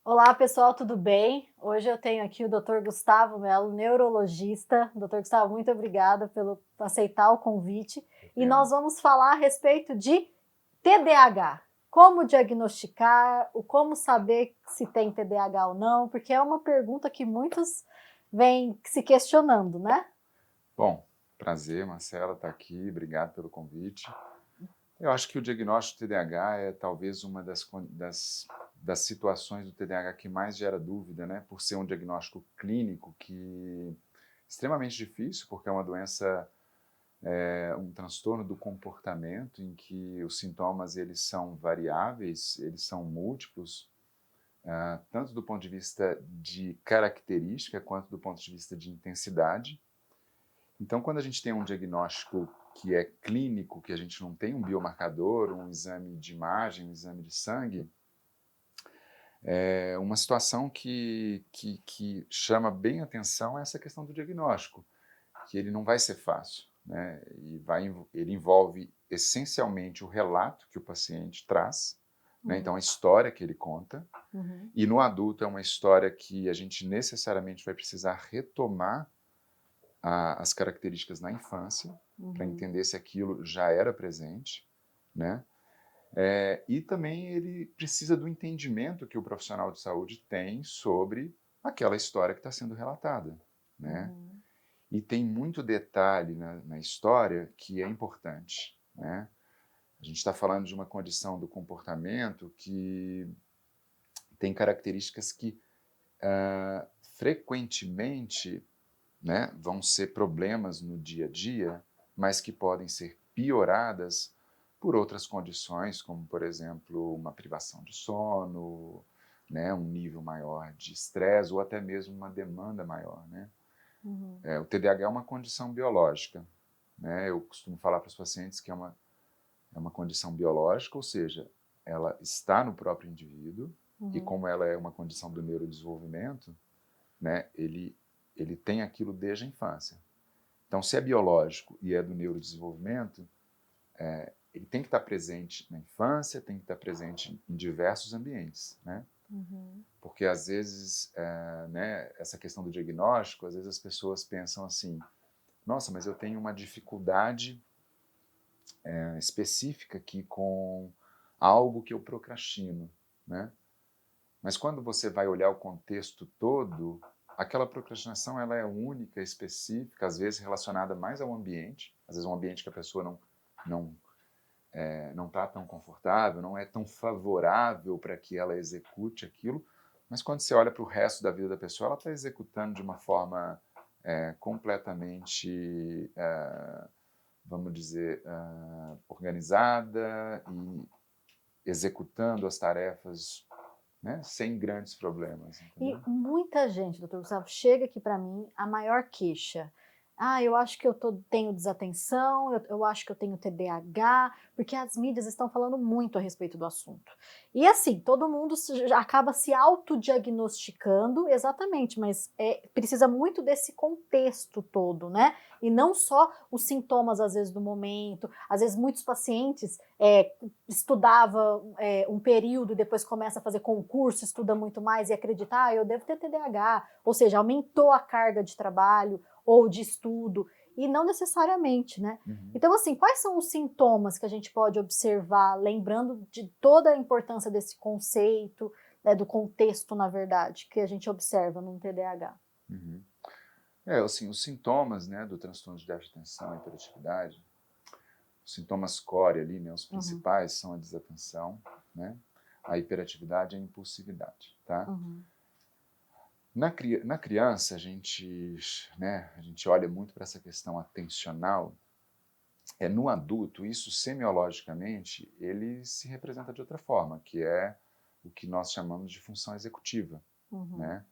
Olá, pessoal, tudo bem? Hoje eu tenho aqui o Dr. Gustavo Melo, neurologista. Dr. Gustavo, muito obrigada pelo aceitar o convite. E Entendo. nós vamos falar a respeito de TDAH. Como diagnosticar, o como saber se tem TDAH ou não, porque é uma pergunta que muitos vêm se questionando, né? Bom, prazer, Marcela, estar aqui. Obrigado pelo convite. Eu acho que o diagnóstico do TDAH é talvez uma das situações do TDAH que mais gera dúvida, né? Por ser um diagnóstico clínico que é extremamente difícil, porque é uma doença, um transtorno do comportamento em que os sintomas eles são variáveis, eles são múltiplos, tanto do ponto de vista de característica quanto do ponto de vista de intensidade. Então, quando a gente tem um diagnóstico que é clínico, que a gente não tem um biomarcador, um exame de imagem, um exame de sangue, é uma situação que chama bem atenção essa questão do diagnóstico, que ele não vai ser fácil, né? Ele envolve essencialmente o relato que o paciente traz, né? Então, a história que ele conta, Uhum, e no adulto é uma história que a gente necessariamente vai precisar retomar as características na infância, para uhum, entender se aquilo já era presente, né? E também ele precisa do entendimento que o profissional de saúde tem sobre aquela história que está sendo relatada, né? uhum, E tem muito detalhe na história que é importante, né? A gente está falando de uma condição do comportamento que tem características que frequentemente, né, vão ser problemas no dia a dia, mas que podem ser pioradas por outras condições, como, por exemplo, uma privação de sono, né, um nível maior de estresse ou até mesmo uma demanda maior, né? uhum, O TDAH é uma condição biológica, né? Eu costumo falar para os pacientes que é uma condição biológica, ou seja, ela está no próprio indivíduo e uhum, como ela é uma condição do neurodesenvolvimento, né, ele tem aquilo desde a infância. Então, se é biológico e é do neurodesenvolvimento, ele tem que estar presente na infância, tem que estar presente em diversos ambientes, né? uhum, Porque às vezes, né, essa questão do diagnóstico, às vezes as pessoas pensam assim: nossa, mas eu tenho uma dificuldade específica aqui com algo que eu procrastino, né? Mas quando você vai olhar o contexto todo, aquela procrastinação ela é única, específica, às vezes relacionada mais ao ambiente, às vezes um ambiente que a pessoa não não está tão confortável, não é tão favorável para que ela execute aquilo, mas quando você olha para o resto da vida da pessoa, ela está executando de uma forma completamente, vamos dizer, organizada e executando as tarefas, né, sem grandes problemas, E entendeu? muita gente, doutor Gustavo, chega aqui para mim, a maior queixa. Ah, eu acho que tenho desatenção, eu acho que eu tenho TDAH, porque as mídias estão falando muito a respeito do assunto. E assim, todo mundo já acaba se autodiagnosticando, exatamente, mas precisa muito desse contexto todo, né? E não só os sintomas, às vezes, do momento. Às vezes, muitos pacientes estudava um período e depois começa a fazer concurso, estuda muito mais e acredita, eu devo ter TDAH, ou seja, aumentou a carga de trabalho ou de estudo, e não necessariamente, né? Uhum. Então, assim, quais são os sintomas que a gente pode observar, lembrando de toda a importância desse conceito, né, do contexto, na verdade, que a gente observa num TDAH? Uhum. Assim, os sintomas, né, do transtorno de déficit de atenção e hiperatividade, os sintomas core ali, né, os Uhum, principais são a desatenção, né, a hiperatividade e a impulsividade, tá? uhum, Na criança, a gente olha muito para essa questão atencional. No adulto, isso semiologicamente, ele se representa de outra forma, que é o que nós chamamos de função executiva, uhum, né?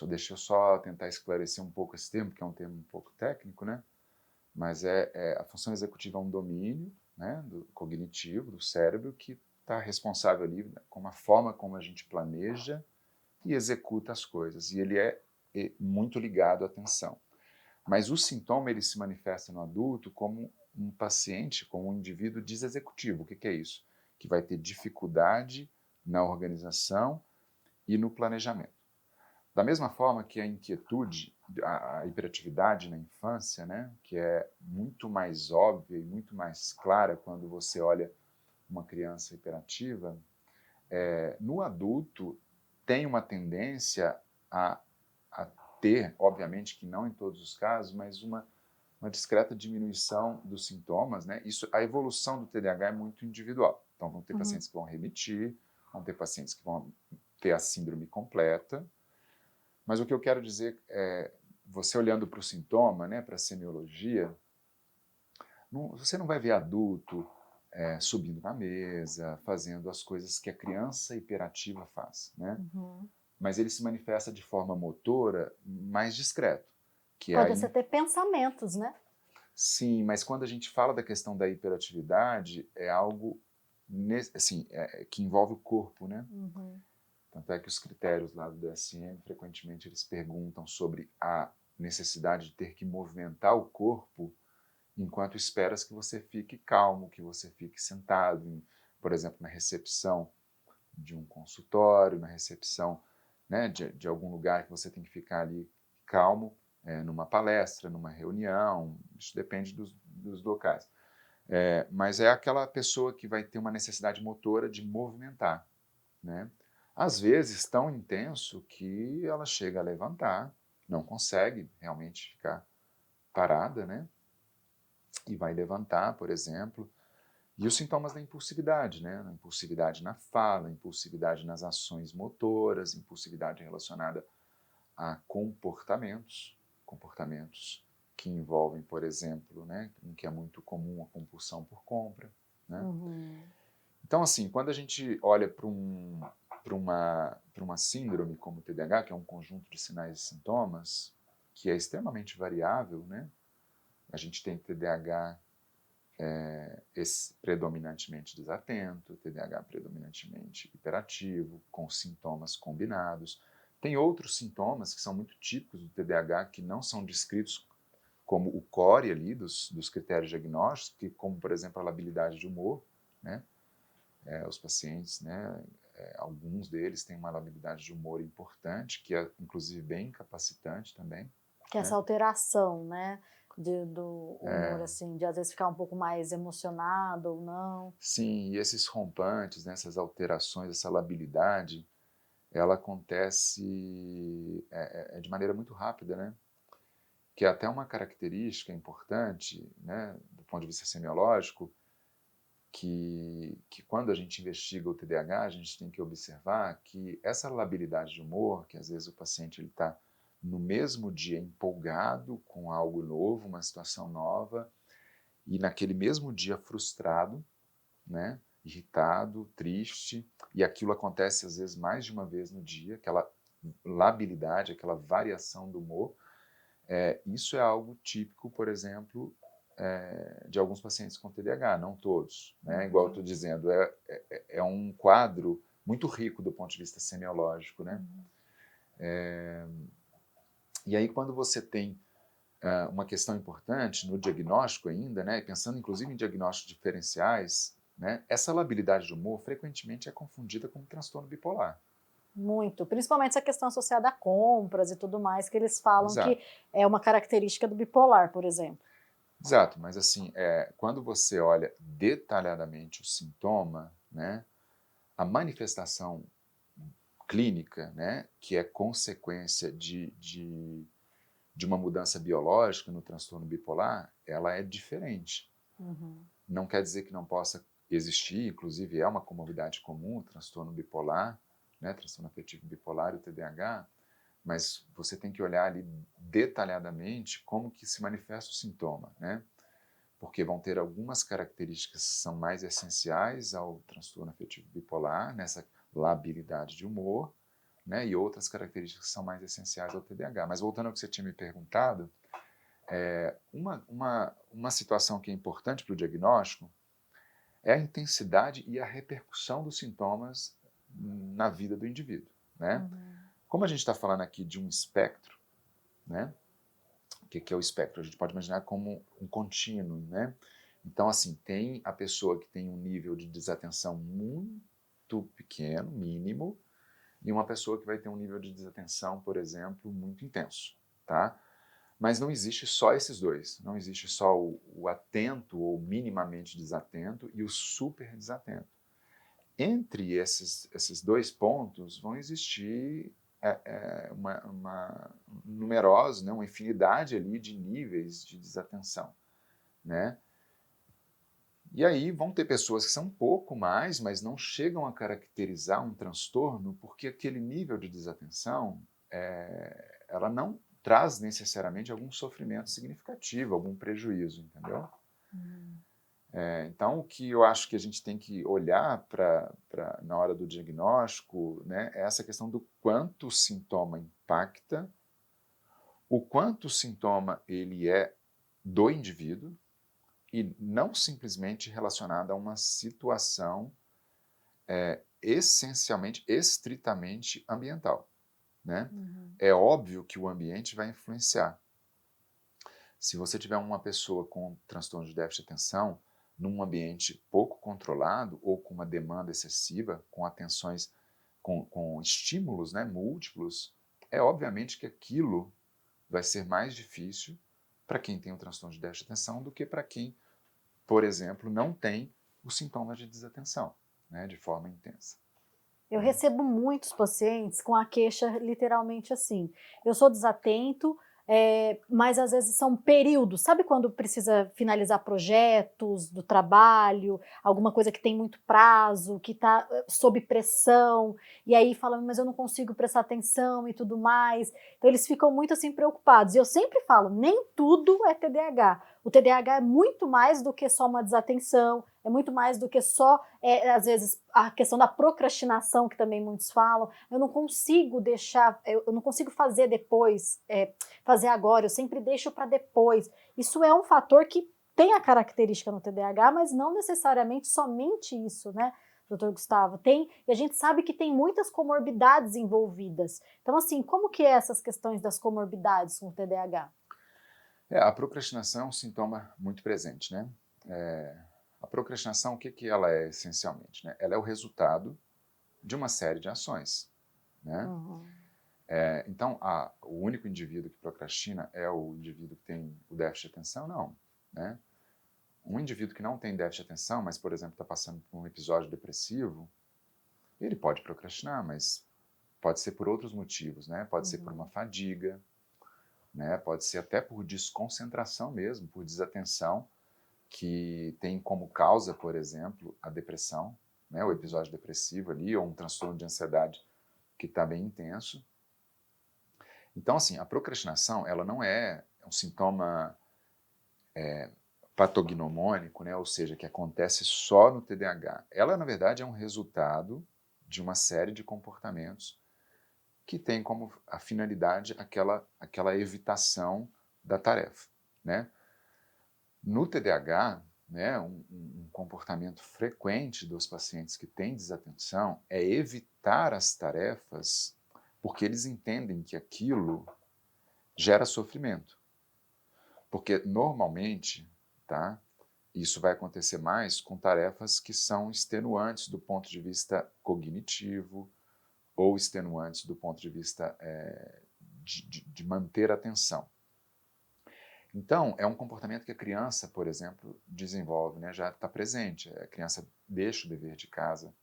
Deixa eu só tentar esclarecer um pouco esse termo, que é um termo um pouco técnico, né? Mas a função executiva é um domínio, né, do cognitivo, do cérebro, que está responsável ali, né, com a forma como a gente planeja e executa as coisas. E ele é muito ligado à atenção. Mas o sintoma ele se manifesta no adulto como um paciente, como um indivíduo desexecutivo. O que é isso? Que vai ter dificuldade na organização e no planejamento. Da mesma forma que a inquietude, a hiperatividade na infância, né, que é muito mais óbvia e muito mais clara quando você olha uma criança hiperativa, no adulto tem uma tendência a, a ter, obviamente que não em todos os casos, mas uma discreta diminuição dos sintomas, né? Isso, a evolução do TDAH é muito individual. Então, vão ter pacientes que vão remitir, vão ter pacientes que vão ter a síndrome completa, mas o que eu quero dizer é, você olhando para o sintoma, né, para a semiologia, você não vai ver adulto subindo na mesa, fazendo as coisas que a criança hiperativa faz, né? Mas ele se manifesta de forma motora mais discreto. Que Pode é ser ter pensamentos, né? Sim, mas quando a gente fala da questão da hiperatividade, é algo assim, que envolve o corpo, né? Tanto é que os critérios lá do DSM, frequentemente eles perguntam sobre a necessidade de ter que movimentar o corpo enquanto esperas que você fique calmo, que você fique sentado, por exemplo, na recepção de um consultório, na recepção, né, de algum lugar que você tem que ficar ali calmo, numa palestra, numa reunião, isso depende dos locais. Mas é aquela pessoa que vai ter uma necessidade motora de movimentar, né? Às vezes tão intenso que ela chega a levantar, não consegue realmente ficar parada, né? E vai levantar, por exemplo. E os sintomas da impulsividade, né? A impulsividade na fala, impulsividade nas ações motoras, impulsividade relacionada a comportamentos que envolvem, por exemplo, né, um que é muito comum, a compulsão por compra, né? Então, assim, quando a gente olha para uma síndrome como o TDAH, que é um conjunto de sinais e sintomas, que é extremamente variável, né? A gente tem TDAH predominantemente desatento, TDAH predominantemente hiperativo, com sintomas combinados. Tem outros sintomas que são muito típicos do TDAH que não são descritos como o core ali dos critérios diagnósticos, que, como, por exemplo, a labilidade de humor, né? Os pacientes, né, alguns deles têm uma labilidade de humor importante, que é, inclusive, bem incapacitante também. Que é essa alteração, né, do humor, assim, de às vezes ficar um pouco mais emocionado ou não. Sim, e esses rompantes, né, essas alterações, essa labilidade, ela acontece de maneira muito rápida, né? Que é até uma característica importante, né, do ponto de vista semiológico, que quando a gente investiga o TDAH, a gente tem que observar que essa labilidade de humor, que às vezes o paciente está no mesmo dia empolgado com algo novo, uma situação nova, e naquele mesmo dia frustrado, né, irritado, triste, e aquilo acontece às vezes mais de uma vez no dia, aquela labilidade, aquela variação do humor, isso é algo típico, por exemplo, de alguns pacientes com TDAH, não todos, né? Igual eu estou dizendo, é um quadro muito rico do ponto de vista semiológico, né? E aí quando você tem uma questão importante no diagnóstico ainda, né? Pensando inclusive em diagnósticos diferenciais, né? Essa labilidade de humor frequentemente é confundida com transtorno bipolar. Muito, principalmente essa questão associada a compras e tudo mais, que eles falam Exato. que é uma característica do bipolar, por exemplo. Exato, mas assim, quando você olha detalhadamente o sintoma, né, a manifestação clínica, né, que é consequência de uma mudança biológica no transtorno bipolar, ela é diferente. Não quer dizer que não possa existir, inclusive é uma comorbidade comum, o transtorno bipolar, né, transtorno afetivo bipolar e o TDAH, mas você tem que olhar ali detalhadamente como que se manifesta o sintoma, né? Porque vão ter algumas características que são mais essenciais ao transtorno afetivo bipolar, nessa labilidade de humor, né? E outras características que são mais essenciais ao TDAH. Mas voltando ao que você tinha me perguntado, uma situação que é importante para o diagnóstico é a intensidade e a repercussão dos sintomas na vida do indivíduo, né? Como a gente está falando aqui de um espectro, né? O que é o espectro? A gente pode imaginar como um contínuo, né? Então, assim, tem a pessoa que tem um nível de desatenção muito pequeno, mínimo, e uma pessoa que vai ter um nível de desatenção, por exemplo, muito intenso, tá? Mas não existe só esses dois, não existe só o atento ou minimamente desatento e o super desatento. Entre esses dois pontos vão existir numerosos, né, uma infinidade ali de níveis de desatenção, né? E aí vão ter pessoas que são um pouco mais, mas não chegam a caracterizar um transtorno, porque aquele nível de desatenção, ela não traz necessariamente algum sofrimento significativo, algum prejuízo, entendeu? Então, o que eu acho que a gente tem que olhar na hora do diagnóstico, né, é essa questão do quanto o sintoma impacta, o quanto o sintoma ele é do indivíduo e não simplesmente relacionado a uma situação essencialmente, estritamente ambiental, né? É óbvio que o ambiente vai influenciar. Se você tiver uma pessoa com transtorno de déficit de atenção, num ambiente pouco controlado ou com uma demanda excessiva, com atenções, com estímulos, né, múltiplos, é obviamente que aquilo vai ser mais difícil para quem tem um transtorno de déficit de atenção do que para quem, por exemplo, não tem os sintomas de desatenção, né, de forma intensa. Eu recebo muitos pacientes com a queixa literalmente assim: eu sou desatento, mas às vezes são períodos, sabe quando precisa finalizar projetos do trabalho, alguma coisa que tem muito prazo, que está sob pressão, e aí falam, mas eu não consigo prestar atenção e tudo mais. Então eles ficam muito assim preocupados. E eu sempre falo, nem tudo é TDAH. O TDAH é muito mais do que só uma desatenção, é muito mais do que só, às vezes, a questão da procrastinação, que também muitos falam. Eu não consigo deixar, eu não consigo fazer depois, fazer agora, eu sempre deixo para depois. Isso é um fator que tem a característica no TDAH, mas não necessariamente somente isso, né, doutor Gustavo? Tem, e a gente sabe que tem muitas comorbidades envolvidas. Então, assim, como que é essas questões das comorbidades com o TDAH? A procrastinação é um sintoma muito presente, né? A procrastinação, o que ela é essencialmente? Né? Ela é o resultado de uma série de ações, né? Então, o único indivíduo que procrastina é o indivíduo que tem o déficit de atenção? Não, né? Um indivíduo que não tem déficit de atenção, mas, por exemplo, está passando por um episódio depressivo, ele pode procrastinar, mas pode ser por outros motivos, né? Pode ser por uma fadiga, né? Pode ser até por desconcentração mesmo, por desatenção, que tem como causa, por exemplo, a depressão, né? O episódio depressivo ali, ou um transtorno de ansiedade que está bem intenso. Então, assim, a procrastinação, ela não é um sintoma patognomônico, né? Ou seja, que acontece só no TDAH. Ela, na verdade, é um resultado de uma série de comportamentos que tem como a finalidade aquela evitação da tarefa, né? No TDAH, né, um comportamento frequente dos pacientes que têm desatenção é evitar as tarefas porque eles entendem que aquilo gera sofrimento. Porque normalmente, tá, isso vai acontecer mais com tarefas que são extenuantes do ponto de vista cognitivo ou extenuantes do ponto de vista de manter a atenção. Então, é um comportamento que a criança, por exemplo, desenvolve, né, já está presente. A criança deixa o dever de casa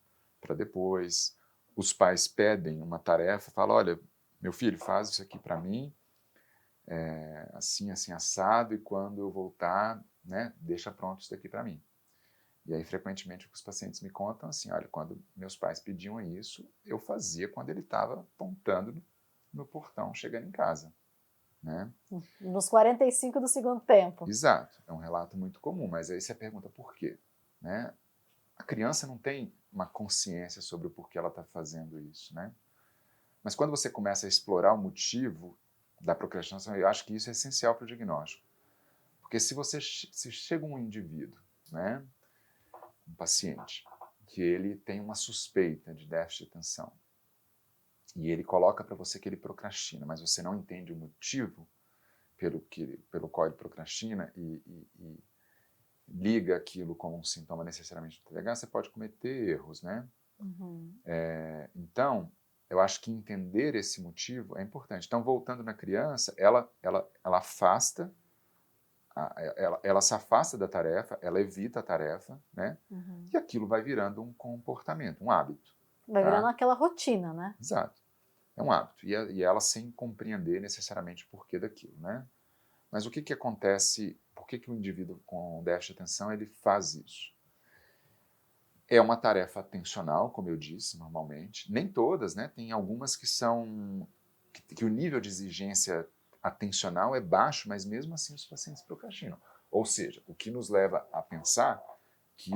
para depois, os pais pedem uma tarefa, falam, olha, meu filho, faz isso aqui para mim, assim, assim, assado, e quando eu voltar, né, deixa pronto isso daqui para mim. E aí, frequentemente, o que os pacientes me contam, assim, olha, quando meus pais pediam isso, eu fazia quando ele estava apontando no portão, chegando em casa, né? Nos 45 do segundo tempo. Exato, é um relato muito comum, mas aí você pergunta por quê, né? A criança não tem uma consciência sobre o porquê ela está fazendo isso, né? Mas quando você começa a explorar o motivo da procrastinação, eu acho que isso é essencial para o diagnóstico. Porque se chega um indivíduo, né, um paciente, que ele tem uma suspeita de déficit de atenção, e ele coloca para você que ele procrastina, mas você não entende o motivo pelo qual ele procrastina e liga aquilo como um sintoma necessariamente do TDAH, você pode cometer erros, né? Então, eu acho que entender esse motivo é importante. Então, voltando na criança, ela afasta, ela se afasta da tarefa, ela evita a tarefa, né? Uhum. E aquilo vai virando um comportamento, um hábito. Vai virando Tá? aquela rotina, né? Exato. É um hábito. E ela sem compreender necessariamente o porquê daquilo, né? Mas o que que acontece, por que que o indivíduo com déficit de atenção ele faz isso? É uma tarefa atencional, como eu disse, normalmente. Nem todas, né? Tem algumas que são que o nível de exigência atencional é baixo, mas mesmo assim os pacientes procrastinam. Ou seja, o que nos leva a pensar que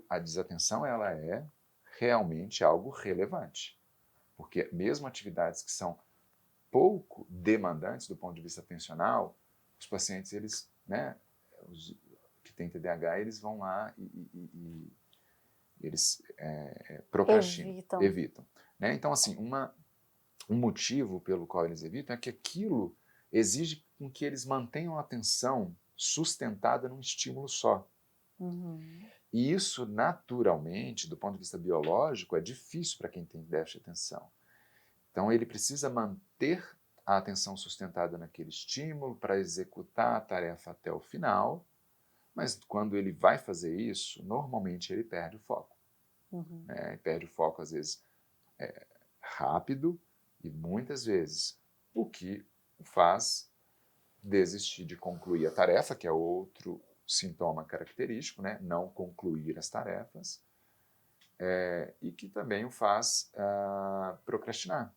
a desatenção ela é realmente algo relevante. Porque mesmo atividades que são pouco demandantes do ponto de vista atencional, os pacientes, eles, né, os que têm TDAH, eles vão lá e eles procrastinam, Evitam. evitam. Né? Então, assim, um motivo pelo qual eles evitam é que aquilo exige com que eles mantenham a atenção sustentada num estímulo só. Uhum. E isso, naturalmente, do ponto de vista biológico, é difícil para quem tem déficit de atenção. Então, ele precisa manter a atenção sustentada naquele estímulo para executar a tarefa até o final, mas quando ele vai fazer isso, normalmente ele perde o foco. Uhum. Né? E perde o foco, às vezes, rápido e muitas vezes, o que o faz desistir de concluir a tarefa, que é outro sintoma característico, né? Não concluir as tarefas, e que também o faz procrastinar.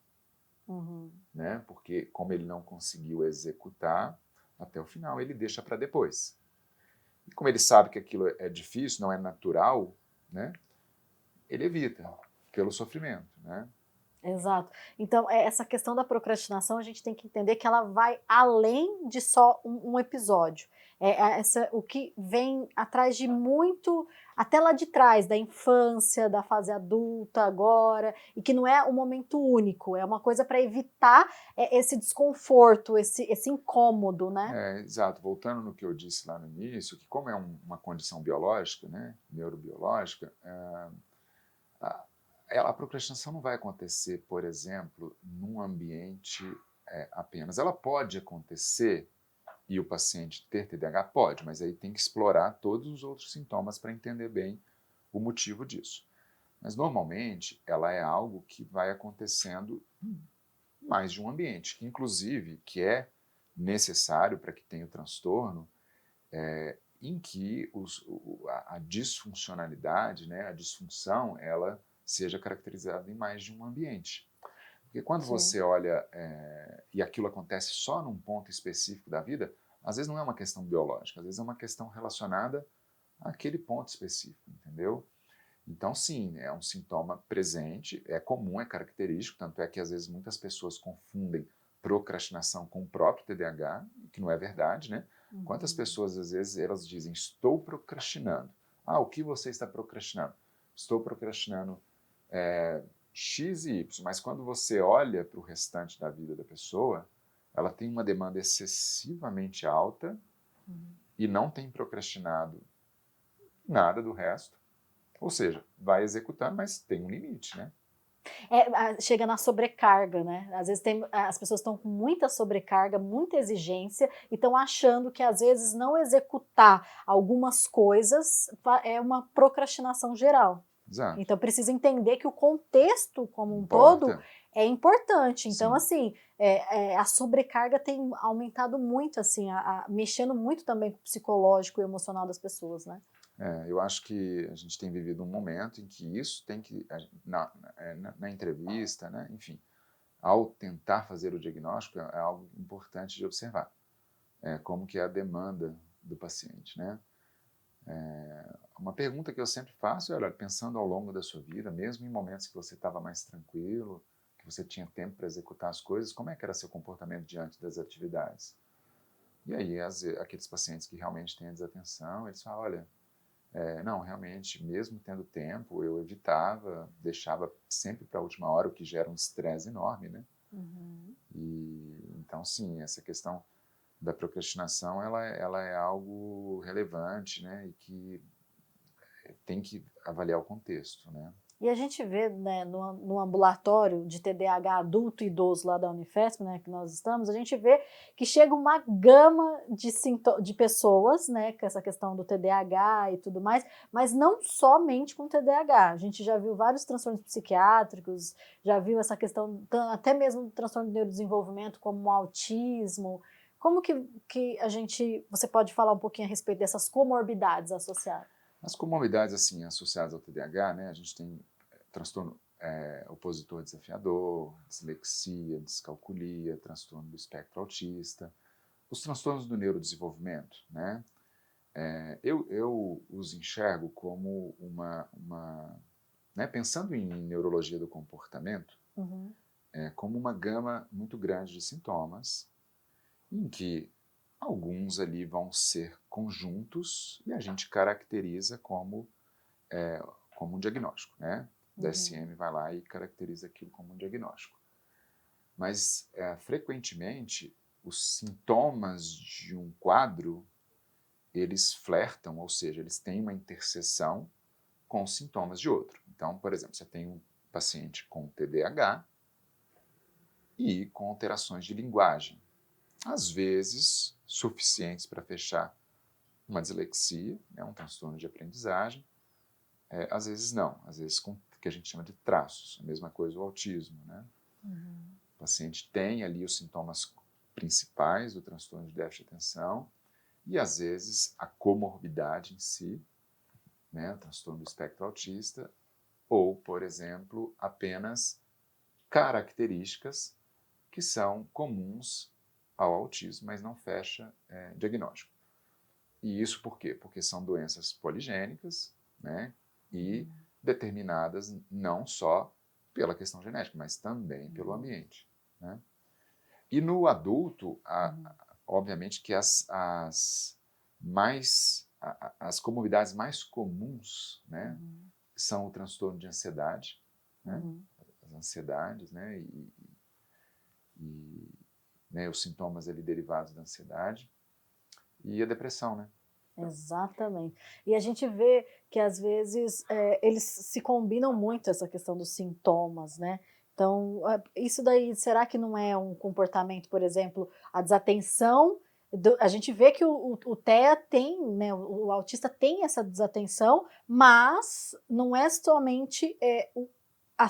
Uhum. Né? Porque como ele não conseguiu executar até o final, ele deixa para depois. E como ele sabe que aquilo é difícil, não é natural, né? Ele evita pelo sofrimento, né? Exato. Então, essa questão da procrastinação, a gente tem que entender que ela vai além de só um episódio. O que vem atrás de muito, até lá de trás, da infância, da fase adulta agora, e que não é um momento único, é uma coisa para evitar esse desconforto, esse incômodo, né? Exato. Voltando no que eu disse lá no início, que como é uma condição biológica, né, neurobiológica, a procrastinação não vai acontecer, por exemplo, num ambiente apenas. Ela pode acontecer e o paciente ter TDAH? Pode, mas aí tem que explorar todos os outros sintomas para entender bem o motivo disso. Mas normalmente ela é algo que vai acontecendo em mais de um ambiente, que inclusive que é necessário para que tenha o transtorno, em que a disfuncionalidade, né, a disfunção, ela seja caracterizada em mais de um ambiente. Porque quando Sim. você olha e aquilo acontece só num ponto específico da vida, às vezes não é uma questão biológica, às vezes é uma questão relacionada àquele ponto específico, entendeu? Então, sim, é um sintoma presente, é comum, é característico, tanto é que às vezes muitas pessoas confundem procrastinação com o próprio TDAH, que não é verdade, né? Quantas Uhum. pessoas, às vezes, elas dizem, estou procrastinando. Ah, o que você está procrastinando? Estou procrastinando X e Y, mas quando você olha para o restante da vida da pessoa, ela tem uma demanda excessivamente alta Uhum. e não tem procrastinado nada do resto. Ou seja, vai executando, mas tem um limite, né? Chega na sobrecarga, né? Às vezes as pessoas estão com muita sobrecarga, muita exigência e estão achando que às vezes não executar algumas coisas é uma procrastinação geral. Exato. Então precisa entender que o contexto como um todo Importa? é importante. Então, Sim. assim, a sobrecarga tem aumentado muito, assim, mexendo muito também com o psicológico e emocional das pessoas, né? Eu acho que a gente tem vivido um momento em que isso tem que, na entrevista, né, enfim, ao tentar fazer o diagnóstico, é algo importante de observar. Como que é a demanda do paciente, né? Uma pergunta que eu sempre faço é, olha, pensando ao longo da sua vida, mesmo em momentos que você estava mais tranquilo, que você tinha tempo para executar as coisas, como é que era seu comportamento diante das atividades? E aí, aqueles pacientes que realmente têm a desatenção, eles falam, olha, não, realmente, mesmo tendo tempo, eu evitava, deixava sempre para a última hora, o que gera um estresse enorme, né? Uhum. E, então, sim, essa questão da procrastinação, ela é algo relevante, né? E que tem que avaliar o contexto, né? E a gente vê, né, no ambulatório de TDAH adulto e idoso lá da Unifesp, né, que nós estamos, a gente vê que chega uma gama de pessoas, né, com essa questão do TDAH e tudo mais, mas não somente com TDAH. A gente já viu vários transtornos psiquiátricos, já viu essa questão até mesmo do transtorno de neurodesenvolvimento, como o autismo. Como que você pode falar um pouquinho a respeito dessas comorbidades associadas? As comorbidades assim associadas ao TDAH, né, a gente tem transtorno opositor desafiador, dislexia, descalculia, transtorno do espectro autista, os transtornos do neurodesenvolvimento, né? Eu os enxergo como né, pensando em neurologia do comportamento, Uhum. como uma gama muito grande de sintomas, em que alguns ali vão ser conjuntos e a gente caracteriza como um diagnóstico, né? O DSM vai lá e caracteriza aquilo como um diagnóstico. Mas, frequentemente, os sintomas de um quadro, eles flertam, ou seja, eles têm uma interseção com os sintomas de outro. Então, por exemplo, você tem um paciente com TDAH e com alterações de linguagem, às vezes suficientes para fechar uma dislexia, né, um transtorno de aprendizagem, às vezes não, às vezes com o que a gente chama de traços, a mesma coisa o autismo, né? O paciente tem ali os sintomas principais do transtorno de déficit de atenção e às vezes a comorbidade em si, né, o transtorno do espectro autista, ou, por exemplo, apenas características que são comuns ao autismo, mas não fecha diagnóstico. E isso por quê? Porque são doenças poligênicas, né, e determinadas não só pela questão genética, mas também pelo ambiente, né? E no adulto, obviamente que as comorbidades mais comuns, né, são o transtorno de ansiedade, né, as ansiedades, né, né, os sintomas ali derivados da ansiedade e a depressão, né? Exatamente. E a gente vê que às vezes eles se combinam muito essa questão dos sintomas, né? Então, isso daí, será que não é um comportamento, por exemplo, a desatenção? A gente vê que o TEA tem, né? O autista tem essa desatenção, mas não é somente a,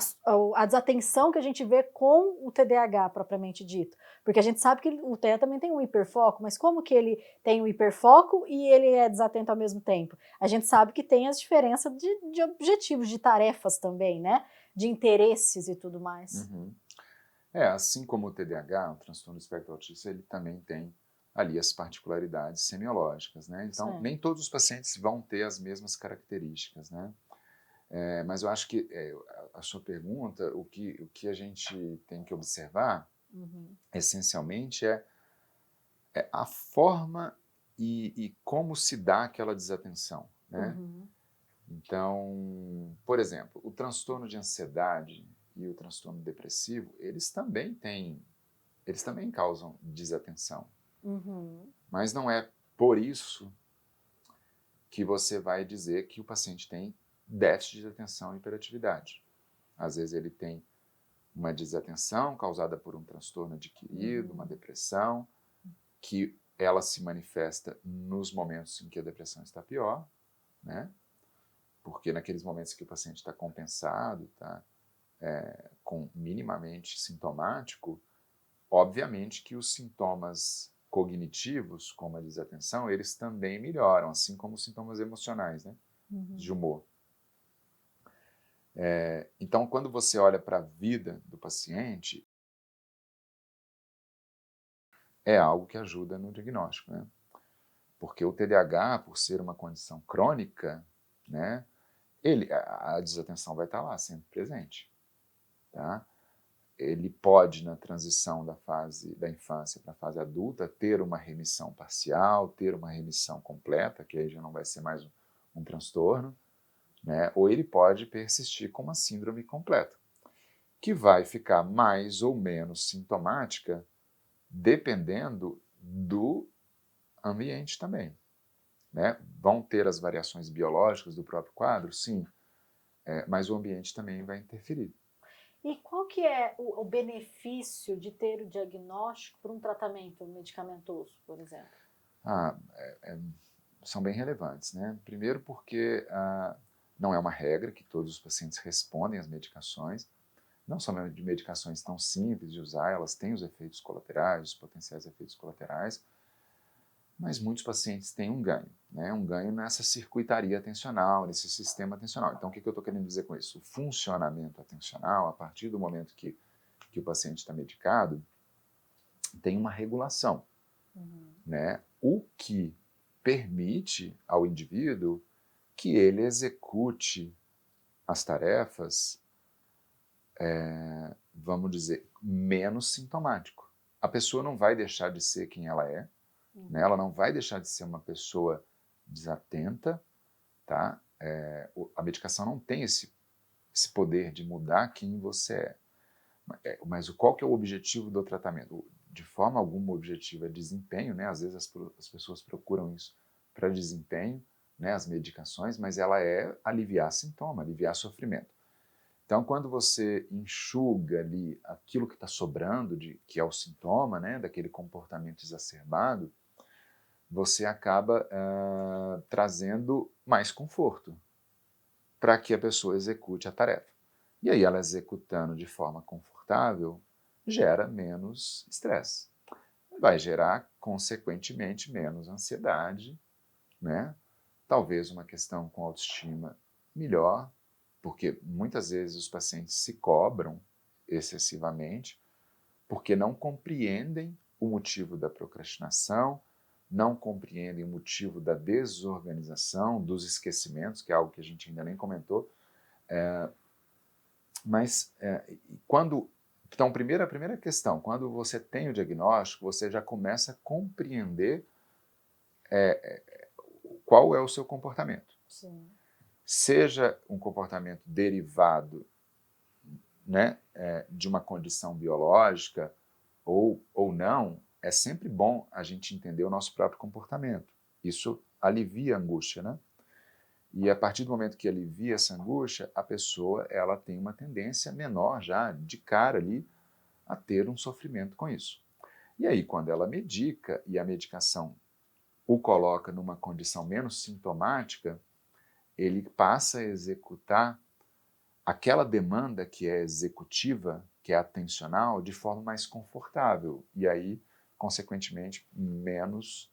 a desatenção que a gente vê com o TDAH propriamente dito. Porque a gente sabe que o TEA também tem um hiperfoco, mas como que ele tem o hiperfoco e ele é desatento ao mesmo tempo? A gente sabe que tem as diferenças de objetivos, de tarefas também, né? De interesses e tudo mais. Assim como o TDAH, o transtorno do espectro autista, ele também tem ali as particularidades semiológicas, né? Então, nem todos os pacientes vão ter as mesmas características, né? Mas eu acho que a sua pergunta, o que a gente tem que observar, essencialmente, é a forma e como se dá aquela desatenção, né? Então, por exemplo, o transtorno de ansiedade e o transtorno depressivo, eles também causam desatenção. Mas não é por isso que você vai dizer que o paciente tem déficit de atenção e hiperatividade. Às vezes ele tem uma desatenção causada por um transtorno adquirido, uma depressão, que ela se manifesta nos momentos em que a depressão está pior, né? Porque naqueles momentos que o paciente está compensado, está com minimamente sintomático, obviamente que os sintomas cognitivos, como a desatenção, eles também melhoram, assim como os sintomas emocionais, né? De humor. Então, quando você olha para a vida do paciente, é algo que ajuda no diagnóstico, né? Porque o TDAH, por ser uma condição crônica, né, a desatenção vai estar lá, sempre presente. Tá? Ele pode, na transição da fase da infância para a fase adulta, ter uma remissão parcial, ter uma remissão completa, que aí já não vai ser mais um transtorno, né? Ou ele pode persistir com uma síndrome completa, que vai ficar mais ou menos sintomática dependendo do ambiente também, né? Vão ter as variações biológicas do próprio quadro? Sim, mas o ambiente também vai interferir. E qual que é o benefício de ter o diagnóstico para um tratamento medicamentoso, por exemplo? Ah, são bem relevantes, né? Primeiro porque não é uma regra que todos os pacientes respondem às medicações, não são de medicações tão simples de usar, elas têm os efeitos colaterais, os potenciais efeitos colaterais, mas muitos pacientes têm um ganho, né? Um ganho nessa circuitaria atencional, nesse sistema atencional. Então, o que eu estou querendo dizer com isso? O funcionamento atencional, a partir do momento que o paciente está medicado, tem uma regulação, né? O que permite ao indivíduo que ele execute as tarefas, vamos dizer, menos sintomático. A pessoa não vai deixar de ser quem ela é, né? Ela não vai deixar de ser uma pessoa desatenta, tá? A medicação não tem esse poder de mudar quem você é. Mas qual que é o objetivo do tratamento? De forma alguma o objetivo é desempenho, né? Às vezes as pessoas procuram isso para desempenho, né? As medicações, mas ela é aliviar sintoma, aliviar sofrimento. Então, quando você enxuga ali aquilo que está sobrando, que é o sintoma, né? Daquele comportamento exacerbado, você acaba trazendo mais conforto para que a pessoa execute a tarefa. E aí ela executando de forma confortável, gera menos estresse. Vai gerar, consequentemente, menos ansiedade, né? Talvez uma questão com autoestima melhor, porque muitas vezes os pacientes se cobram excessivamente porque não compreendem o motivo da procrastinação, não compreendem o motivo da desorganização, dos esquecimentos, que é algo que a gente ainda nem comentou. Mas quando... Então, a primeira questão, quando você tem o diagnóstico, você já começa a compreender qual é o seu comportamento. Sim. Seja um comportamento derivado, né, de uma condição biológica ou não, é sempre bom a gente entender o nosso próprio comportamento. Isso alivia a angústia, né? E a partir do momento que alivia essa angústia, a pessoa ela tem uma tendência menor já, de cara ali, a ter um sofrimento com isso. E aí, quando ela medica e a medicação o coloca numa condição menos sintomática, ele passa a executar aquela demanda que é executiva, que é atencional, de forma mais confortável. E aí, consequentemente, menos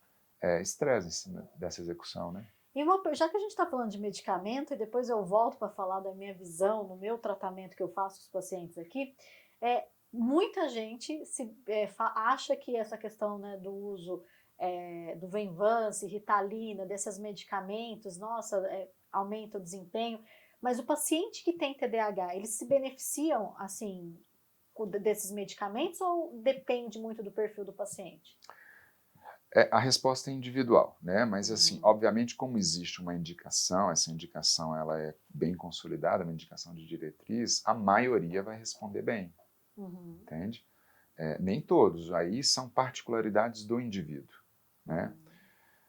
estresse em cima dessa execução, né? E já que a gente está falando de medicamento, e depois eu volto para falar da minha visão no meu tratamento que eu faço com os pacientes aqui, muita gente acha que essa questão, né, do uso do Venvance, Ritalina, desses medicamentos, nossa, aumenta o desempenho, mas o paciente que tem TDAH, eles se beneficiam, assim, desses medicamentos ou depende muito do perfil do paciente? A resposta é individual, né? Mas assim, obviamente, como existe uma indicação, essa indicação ela é bem consolidada, uma indicação de diretriz, a maioria vai responder bem, entende? Nem todos, aí são particularidades do indivíduo, né?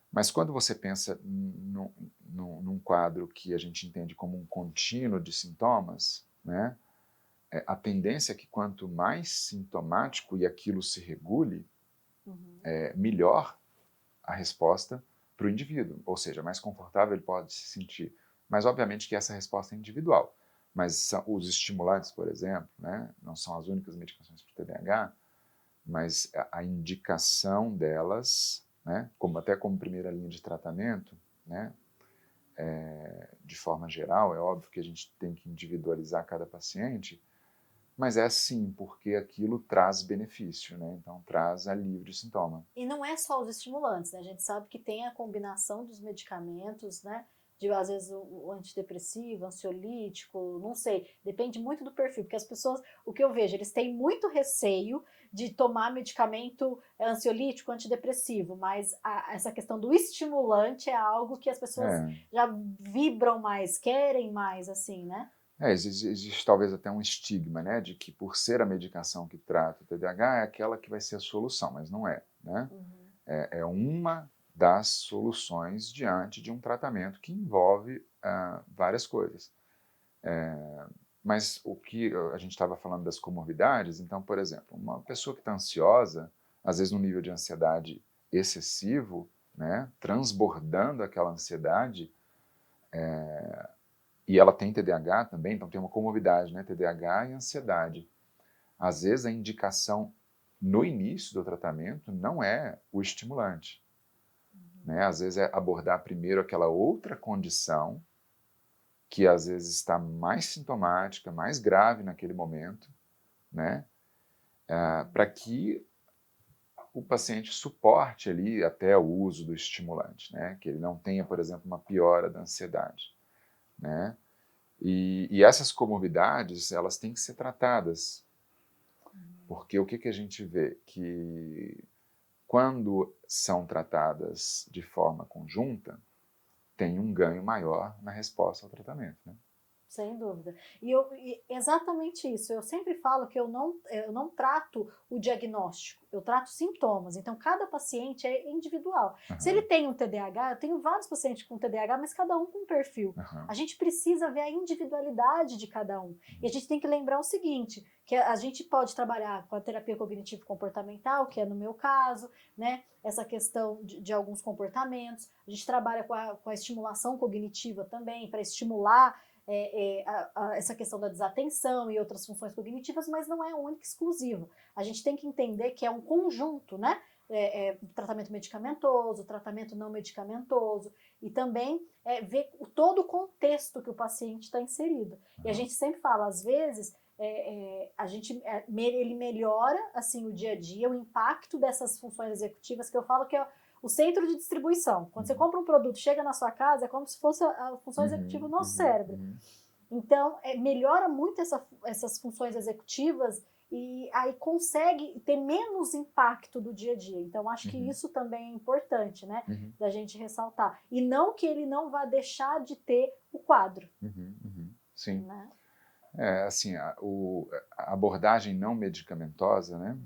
Mas quando você pensa num quadro que a gente entende como um contínuo de sintomas, né? A tendência é que quanto mais sintomático e aquilo se regule, melhor a resposta para o indivíduo, ou seja, mais confortável ele pode se sentir. Mas, obviamente, que essa resposta é individual. Mas os estimulantes, por exemplo, né, não são as únicas medicações para o TDAH, mas a indicação delas, né, até como primeira linha de tratamento, né, de forma geral, é óbvio que a gente tem que individualizar cada paciente, mas é sim, porque aquilo traz benefício, né? Então traz alívio de sintoma. E não é só os estimulantes, né? A gente sabe que tem a combinação dos medicamentos, né? De, às vezes, o antidepressivo, ansiolítico, não sei, depende muito do perfil, porque as pessoas, o que eu vejo, eles têm muito receio de tomar medicamento ansiolítico, antidepressivo, mas essa questão do estimulante é algo que as pessoas já vibram mais, querem mais, assim, né? Existe talvez até um estigma, né, de que por ser a medicação que trata o TDAH é aquela que vai ser a solução, mas não é, né? É uma das soluções diante de um tratamento que envolve várias coisas. Mas o que a gente estava falando das comorbidades, então, por exemplo, uma pessoa que está ansiosa, às vezes num nível de ansiedade excessivo, né, transbordando aquela ansiedade, e ela tem TDAH também, então tem uma comorbidade, né, TDAH e ansiedade. Às vezes a indicação no início do tratamento não é o estimulante, né? Às vezes é abordar primeiro aquela outra condição que às vezes está mais sintomática, mais grave naquele momento, né? Para que o paciente suporte ali até o uso do estimulante, né? Que ele não tenha, por exemplo, uma piora da ansiedade, né? E essas comorbidades, elas têm que ser tratadas, porque o que a gente vê? Que quando são tratadas de forma conjunta, tem um ganho maior na resposta ao tratamento, né? Sem dúvida. E exatamente isso. Eu sempre falo que eu não trato o diagnóstico, eu trato sintomas. Então, cada paciente é individual. Se ele tem um TDAH, eu tenho vários pacientes com TDAH, mas cada um com um perfil. A gente precisa ver a individualidade de cada um. E a gente tem que lembrar o seguinte, que a gente pode trabalhar com a terapia cognitivo-comportamental, que é no meu caso, né? Essa questão de alguns comportamentos. A gente trabalha com a estimulação cognitiva também, para estimular essa questão da desatenção e outras funções cognitivas, mas não é único e exclusivo. A gente tem que entender que é um conjunto, né? Tratamento medicamentoso, tratamento não medicamentoso, e também ver todo o contexto que o paciente está inserido. E a gente sempre fala, às vezes, ele melhora assim o dia a dia, o impacto dessas funções executivas, que eu falo que é o centro de distribuição. Quando você compra um produto, chega na sua casa, é como se fosse a função executiva do nosso cérebro. Então, melhora muito essas funções executivas e aí consegue ter menos impacto do dia a dia. Então, acho que isso também é importante, né, da gente ressaltar. E não que ele não vá deixar de ter o quadro. Sim. Né? Assim, a abordagem não medicamentosa, né,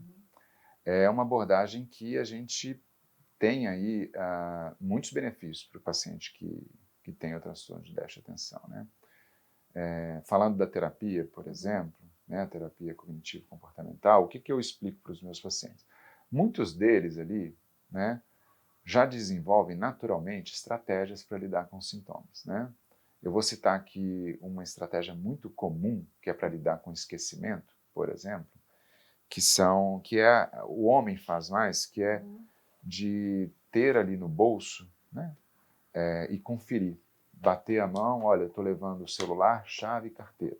é uma abordagem que a gente tem aí muitos benefícios para o paciente que tem o transtorno de déficit de atenção, né? Falando da terapia, por exemplo, né, a terapia cognitivo-comportamental, o que eu explico para os meus pacientes? Muitos deles ali, né, já desenvolvem naturalmente estratégias para lidar com os sintomas, né? Eu vou citar aqui uma estratégia muito comum, que é para lidar com esquecimento, por exemplo, que o homem faz mais, que é de ter ali no bolso, né, e conferir. Bater a mão, olha, estou levando o celular, chave e carteira.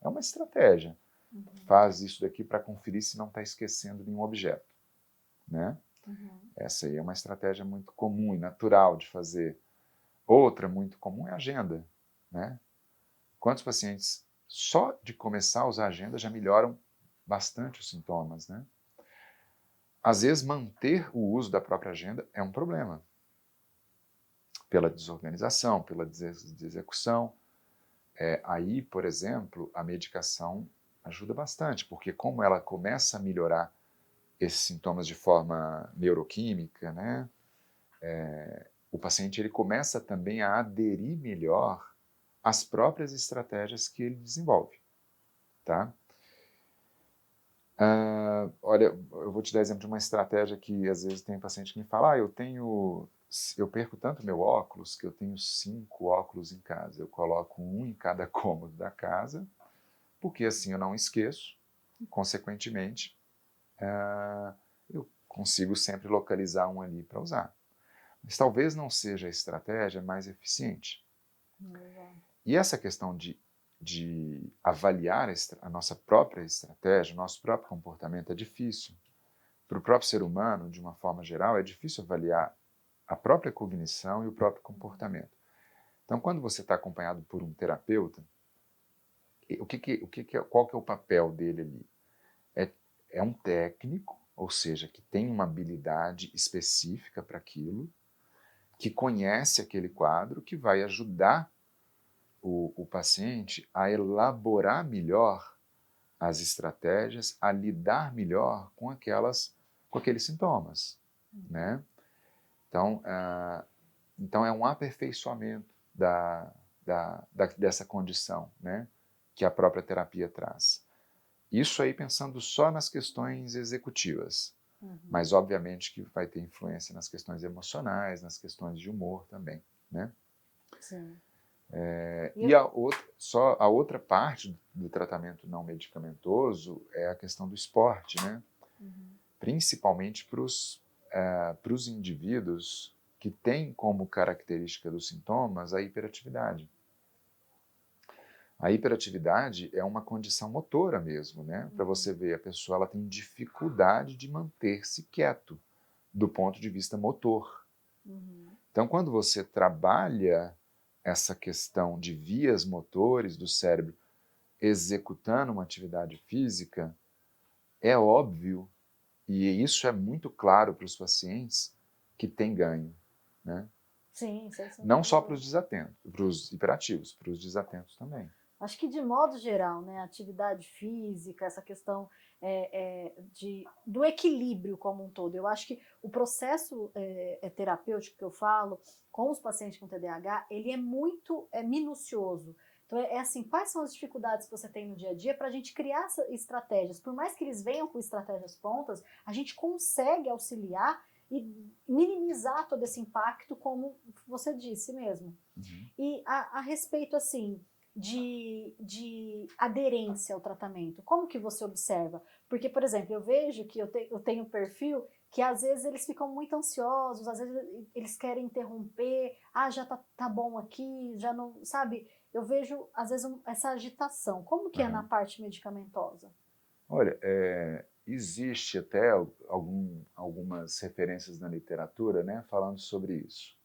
É uma estratégia. Faz isso daqui para conferir se não está esquecendo nenhum objeto, né? Essa aí é uma estratégia muito comum e natural de fazer. Outra muito comum é a agenda, né? Quantos pacientes, só de começar a usar a agenda, já melhoram bastante os sintomas, né? Às vezes, manter o uso da própria agenda é um problema. Pela desorganização, pela desexecução. Aí, por exemplo, a medicação ajuda bastante, porque como ela começa a melhorar esses sintomas de forma neuroquímica, né, o paciente ele começa também a aderir melhor às próprias estratégias que ele desenvolve. Tá? Olha, eu vou te dar exemplo de uma estratégia que às vezes tem paciente que me fala, eu perco tanto meu óculos que eu tenho 5 óculos em casa. Eu coloco um em cada cômodo da casa, porque assim eu não esqueço, e consequentemente eu consigo sempre localizar um ali para usar. Mas talvez não seja a estratégia mais eficiente. E essa questão de avaliar a nossa própria estratégia, o nosso próprio comportamento é difícil. Para o próprio ser humano, de uma forma geral, é difícil avaliar a própria cognição e o próprio comportamento. Então, quando você está acompanhado por um terapeuta, qual que é o papel dele ali? É um técnico, ou seja, que tem uma habilidade específica para aquilo, que conhece aquele quadro, que vai ajudar o paciente a elaborar melhor as estratégias, a lidar melhor com aqueles sintomas, né? Então é um aperfeiçoamento dessa condição, né? que a própria terapia traz. Isso aí pensando só nas questões executivas, mas obviamente que vai ter influência nas questões emocionais, nas questões de humor também, né? Sim. E a outra parte do tratamento não medicamentoso é a questão do esporte, né? Principalmente para os indivíduos que têm como característica dos sintomas a hiperatividade. A hiperatividade é uma condição motora mesmo, né? Para você ver, a pessoa ela tem dificuldade de manter-se quieto do ponto de vista motor. Então, quando você trabalha essa questão de vias motores do cérebro executando uma atividade física, é óbvio, e isso é muito claro para os pacientes, que tem ganho, né? Sim, sem Não só para dúvida. os desatentos, para os hiperativos, para os desatentos também. Acho que de modo geral, né, atividade física, essa questão do equilíbrio como um todo. Eu acho que o processo terapêutico que eu falo com os pacientes com TDAH, ele é muito minucioso. Então é assim, quais são as dificuldades que você tem no dia a dia para a gente criar estratégias? Por mais que eles venham com estratégias prontas, a gente consegue auxiliar e minimizar todo esse impacto, como você disse mesmo. E a respeito, assim, de aderência ao tratamento, como que você observa? Porque, por exemplo, eu vejo que eu tenho perfil que às vezes eles ficam muito ansiosos, às vezes eles querem interromper, já tá bom aqui, já não, sabe? Eu vejo, às vezes, essa agitação. Como que é na parte medicamentosa? Olha, existe até algumas referências na literatura, né, falando sobre isso.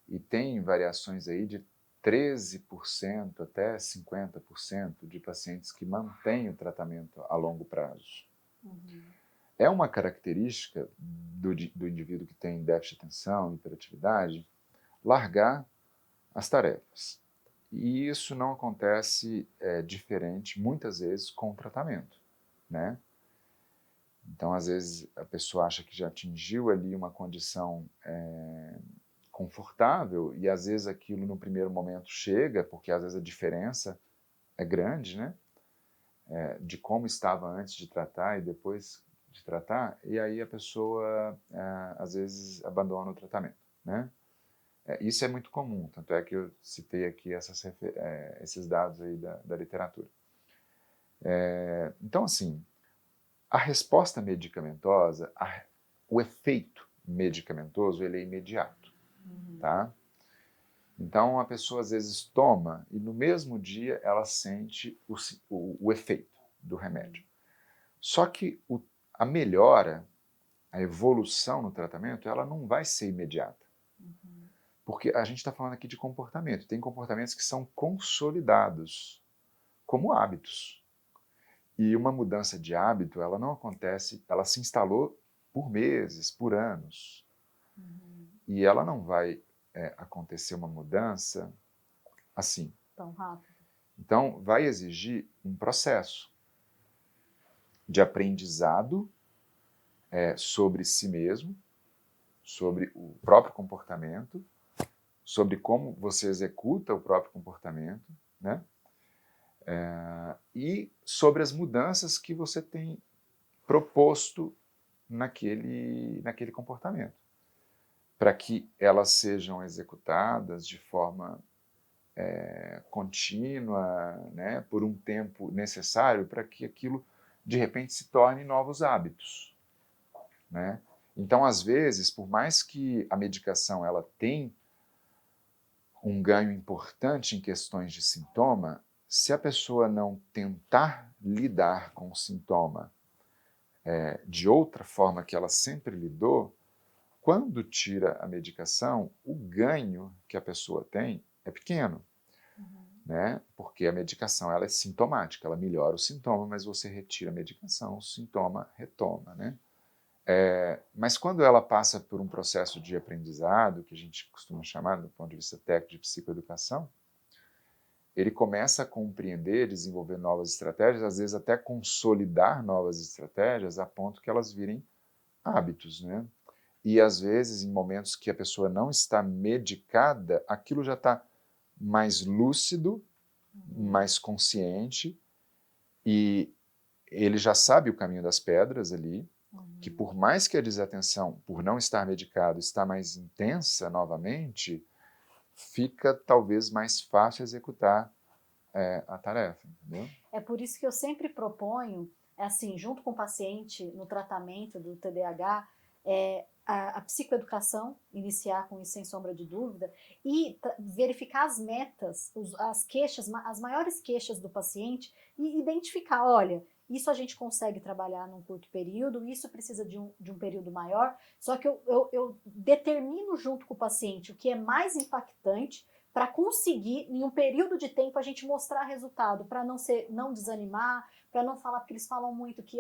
E tem variações aí de 13% até 50% de pacientes que mantêm o tratamento a longo prazo. É uma característica do indivíduo que tem déficit de atenção, hiperatividade, largar as tarefas. E isso não acontece diferente, muitas vezes, com o tratamento, né? Então, às vezes, a pessoa acha que já atingiu ali uma condição confortável e, às vezes, aquilo no primeiro momento chega, porque, às vezes, a diferença é grande, né? De como estava antes de tratar e depois de tratar, e aí a pessoa, às vezes, abandona o tratamento, né? Isso é muito comum, tanto é que eu citei aqui esses dados aí da literatura. Então, assim, a resposta medicamentosa, o efeito medicamentoso, ele é imediato, tá? Então, a pessoa às vezes toma e no mesmo dia ela sente o efeito do remédio. Só que a melhora, a evolução no tratamento, ela não vai ser imediata. Porque a gente está falando aqui de comportamento. Tem comportamentos que são consolidados como hábitos. E uma mudança de hábito, ela não acontece, ela se instalou por meses, por anos. E ela não vai acontecer uma mudança assim. Tão rápido. Então, vai exigir um processo de aprendizado sobre si mesmo, sobre o próprio comportamento, sobre como você executa o próprio comportamento, né? E sobre as mudanças que você tem proposto naquele comportamento, para que elas sejam executadas de forma contínua, né, por um tempo necessário para que aquilo, de repente, se torne novos hábitos, né? Então, às vezes, por mais que a medicação ela tem um ganho importante em questões de sintoma, se a pessoa não tentar lidar com o sintoma de outra forma que ela sempre lidou, quando tira a medicação, o ganho que a pessoa tem é pequeno, né? Porque a medicação ela é sintomática, ela melhora o sintoma, mas você retira a medicação, o sintoma retoma, né? Mas quando ela passa por um processo de aprendizado, que a gente costuma chamar, do ponto de vista técnico de psicoeducação, ele começa a compreender, desenvolver novas estratégias, às vezes até consolidar novas estratégias a ponto que elas virem hábitos, né? E às vezes, em momentos que a pessoa não está medicada, aquilo já está mais lúcido mais consciente, e ele já sabe o caminho das pedras ali, que por mais que a desatenção, por não estar medicado, está mais intensa novamente, fica talvez mais fácil executar a tarefa, entendeu? É por isso que eu sempre proponho, assim, junto com o paciente no tratamento do TDAH, a psicoeducação, iniciar com isso sem sombra de dúvida, e verificar as metas, as queixas, as maiores queixas do paciente e identificar, olha, isso a gente consegue trabalhar num curto período, isso precisa de um período maior, só que eu determino junto com o paciente o que é mais impactante para conseguir, em um período de tempo, a gente mostrar resultado, para não desanimar, para não falar, porque eles falam muito que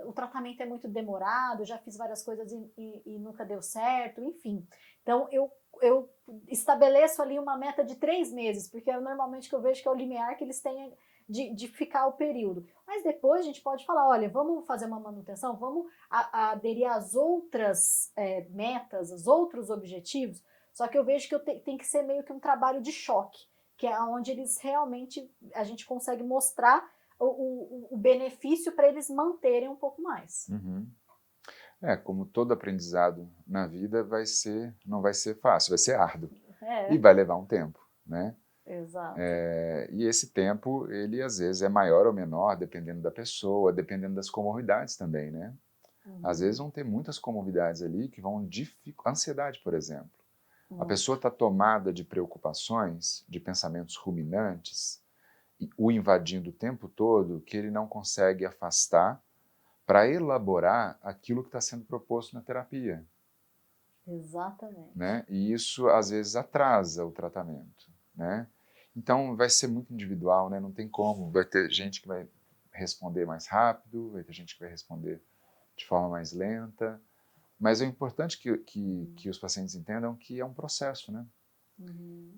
o tratamento é muito demorado, já fiz várias coisas e nunca deu certo, enfim. Então, eu estabeleço ali uma meta de 3 meses, porque é normalmente que eu vejo que é o limiar que eles têm de ficar o período. Mas depois a gente pode falar, olha, vamos fazer uma manutenção, vamos aderir às outras metas, aos outros objetivos, só que eu vejo que tem que ser meio que um trabalho de choque, que é onde eles realmente, a gente consegue mostrar o benefício para eles manterem um pouco mais. Uhum. Como todo aprendizado na vida, não vai ser fácil, vai ser árduo. E vai levar um tempo, né? Exato. E esse tempo, ele às vezes é maior ou menor, dependendo da pessoa, dependendo das comorbidades também, né? Às vezes vão ter muitas comorbidades ali que vão dificultar. Ansiedade, por exemplo. A pessoa está tomada de preocupações, de pensamentos ruminantes, o invadindo o tempo todo, que ele não consegue afastar para elaborar aquilo que está sendo proposto na terapia. Exatamente. Né? E isso, às vezes, atrasa o tratamento. Né? Então, vai ser muito individual, né? Não tem como. Vai ter gente que vai responder mais rápido, vai ter gente que vai responder de forma mais lenta. Mas é importante que os pacientes entendam que é um processo, né?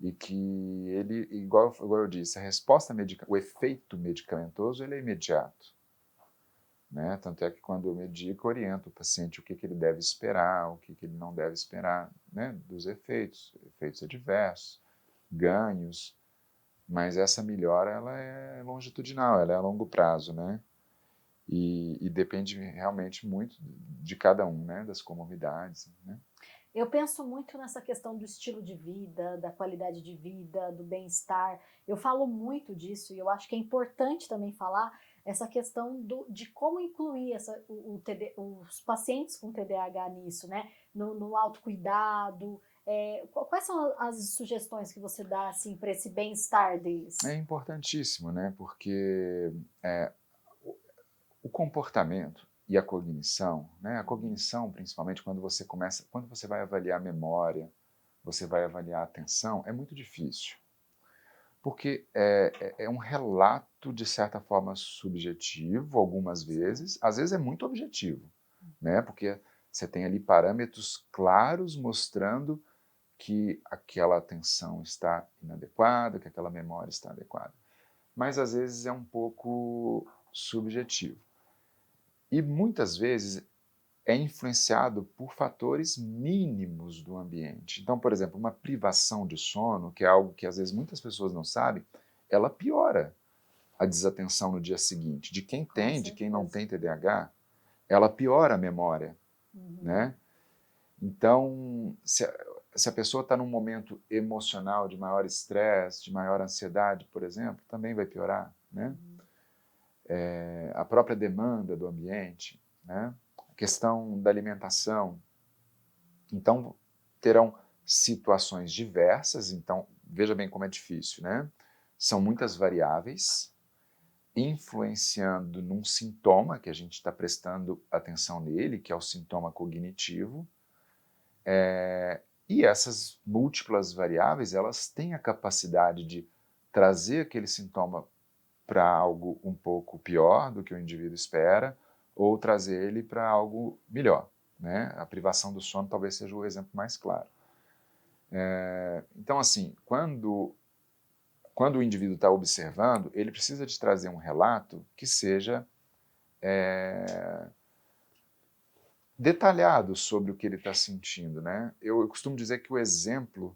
E que ele, igual eu disse, a resposta o efeito medicamentoso, ele é imediato. Né? Tanto é que quando eu medico, eu oriento o paciente o que ele deve esperar, o que ele não deve esperar, né? Dos efeitos adversos, ganhos, mas essa melhora ela é longitudinal, ela é a longo prazo, né? E depende realmente muito de cada um, né? Das comorbidades, né? Eu penso muito nessa questão do estilo de vida, da qualidade de vida, do bem-estar. Eu falo muito disso e eu acho que é importante também falar essa questão de como incluir os pacientes com TDAH nisso, né? No autocuidado. Quais são as sugestões que você dá assim, para esse bem-estar deles? É importantíssimo, né? Porque o comportamento e a cognição, né? A cognição, principalmente quando você vai avaliar a memória, você vai avaliar a atenção, é muito difícil. Porque é um relato, de certa forma, subjetivo, algumas vezes, às vezes é muito objetivo, né? Porque você tem ali parâmetros claros mostrando que aquela atenção está inadequada, que aquela memória está adequada. Mas às vezes é um pouco subjetivo. E muitas vezes é influenciado por fatores mínimos do ambiente. Então, por exemplo, uma privação de sono, que é algo que às vezes muitas pessoas não sabem, ela piora a desatenção no dia seguinte. De quem tem, de quem não tem TDAH, ela piora a memória, né? Então, se a pessoa está num momento emocional de maior estresse, de maior ansiedade, por exemplo, também vai piorar, né? A própria demanda do ambiente, né? A questão da alimentação. Então, terão situações diversas, então, veja bem como é difícil, né? São muitas variáveis, influenciando num sintoma que a gente está prestando atenção nele, que é o sintoma cognitivo, e essas múltiplas variáveis, elas têm a capacidade de trazer aquele sintoma para algo um pouco pior do que o indivíduo espera, ou trazer ele para algo melhor. Né? A privação do sono talvez seja o exemplo mais claro. Então, assim, quando o indivíduo está observando, ele precisa de trazer um relato que seja detalhado sobre o que ele está sentindo. Né? Eu costumo dizer que o exemplo,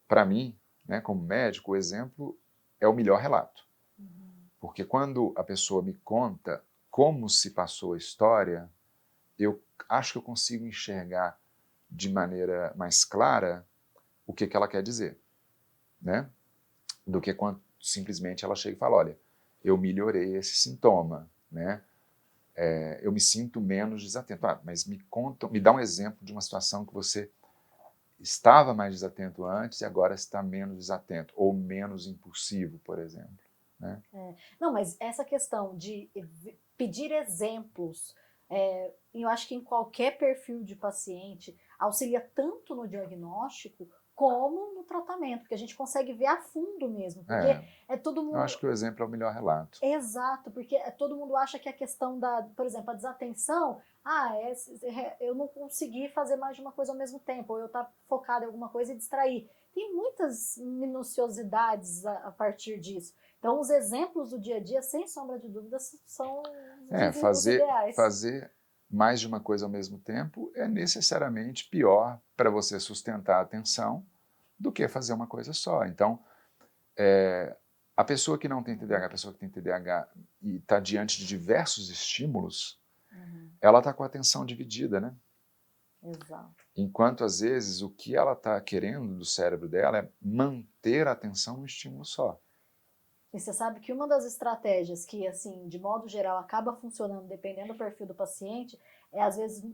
para mim, né, como médico, o exemplo é o melhor relato. Uhum. Porque quando a pessoa me conta como se passou a história, eu acho que eu consigo enxergar de maneira mais clara o que ela quer dizer, né? Do que quando simplesmente ela chega e fala, olha, eu melhorei esse sintoma, né? Eu me sinto menos desatento. Mas me conta, me dá um exemplo de uma situação que você estava mais desatento antes e agora está menos desatento, ou menos impulsivo, por exemplo, né? Não, mas essa questão de pedir exemplos, eu acho que em qualquer perfil de paciente auxilia tanto no diagnóstico como no tratamento, porque a gente consegue ver a fundo mesmo, porque todo Eu mundo. acho que o exemplo é o melhor relato. Exato, porque todo mundo acha que a questão da, por exemplo, a desatenção, eu não consegui fazer mais de uma coisa ao mesmo tempo, ou eu estar focado em alguma coisa e distrair. Tem muitas minuciosidades a partir disso. Então, os exemplos do dia a dia, sem sombra de dúvidas, são os ideais. Fazer mais de uma coisa ao mesmo tempo é necessariamente pior para você sustentar a atenção do que fazer uma coisa só. Então, a pessoa que não tem TDAH, a pessoa que tem TDAH e está diante de diversos estímulos, ela está com a atenção dividida, né? Exato. Enquanto, às vezes, o que ela está querendo do cérebro dela é manter a atenção num estímulo só. E você sabe que uma das estratégias que, assim, de modo geral, acaba funcionando dependendo do perfil do paciente, às vezes,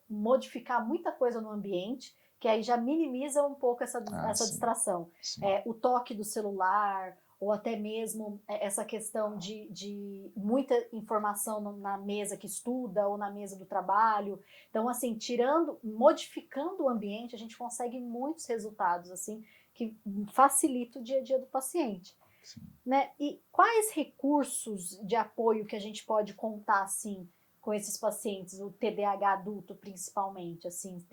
modificar muita coisa no ambiente, que aí já minimiza um pouco essa Sim, distração. sim. O toque do celular, ou até mesmo essa questão de muita informação na mesa que estuda, ou na mesa do trabalho. Então, assim, modificando o ambiente, a gente consegue muitos resultados, assim, que facilita o dia a dia do paciente. Sim. Né? E quais recursos de apoio que a gente pode contar, assim, com esses pacientes, o TDAH adulto principalmente, assim,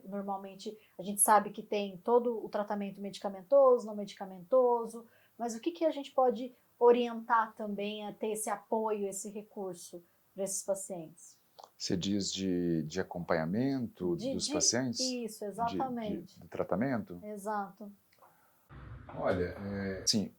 normalmente a gente sabe que tem todo o tratamento medicamentoso, não medicamentoso, mas o que a gente pode orientar também a ter esse apoio, esse recurso para esses pacientes? Você diz de acompanhamento dos pacientes? Isso, exatamente. Do tratamento? Exato. Olha, sim,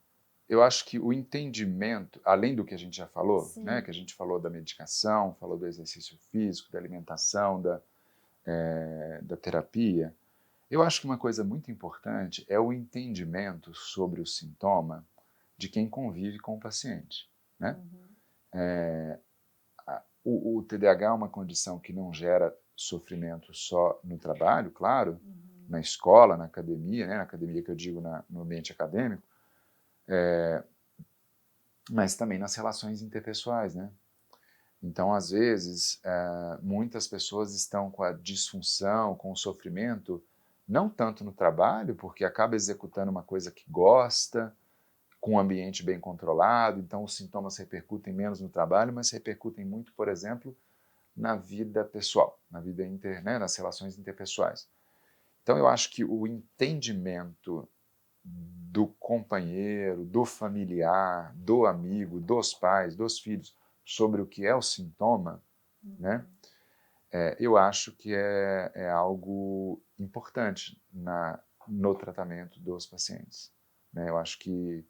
eu acho que o entendimento, além do que a gente já falou, né, que a gente falou da medicação, falou do exercício físico, da alimentação, da terapia, eu acho que uma coisa muito importante é o entendimento sobre o sintoma de quem convive com o paciente, né? O TDAH é uma condição que não gera sofrimento só no trabalho, claro, na escola, na academia, né, na academia que eu digo no ambiente acadêmico, mas também nas relações interpessoais, né? Então, às vezes, muitas pessoas estão com a disfunção, com o sofrimento, não tanto no trabalho, porque acaba executando uma coisa que gosta, com um ambiente bem controlado, então os sintomas repercutem menos no trabalho, mas repercutem muito, por exemplo, na vida pessoal, na vida né, nas relações interpessoais. Então, eu acho que o entendimento do companheiro, do familiar, do amigo, dos pais, dos filhos, sobre o que é o sintoma, né? Eu acho que é algo importante no tratamento dos pacientes, né? Eu acho que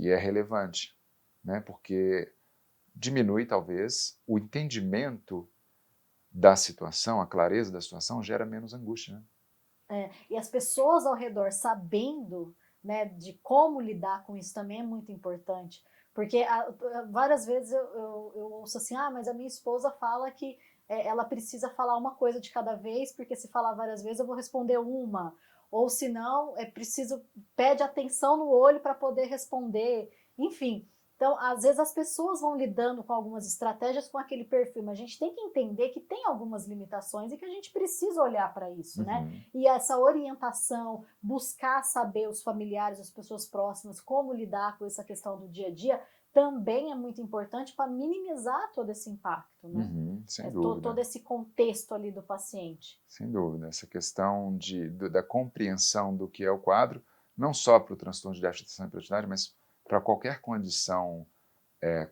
é relevante, né? Porque diminui, talvez, o entendimento da situação, a clareza da situação gera menos angústia, né? E as pessoas ao redor sabendo, né, de como lidar com isso também é muito importante. Porque várias vezes eu ouço assim, mas a minha esposa fala que ela precisa falar uma coisa de cada vez, porque se falar várias vezes eu vou responder uma. Ou se não, pede atenção no olho para poder responder. Enfim, então, às vezes as pessoas vão lidando com algumas estratégias com aquele perfil, mas a gente tem que entender que tem algumas limitações e que a gente precisa olhar para isso, né? E essa orientação, buscar saber os familiares, as pessoas próximas, como lidar com essa questão do dia a dia, também é muito importante para minimizar todo esse impacto, né? Sem dúvida. Todo esse contexto ali do paciente. Sem dúvida. Essa questão da compreensão do que é o quadro, não só para o transtorno de déficit de atenção e hiperatividade, mas para qualquer condição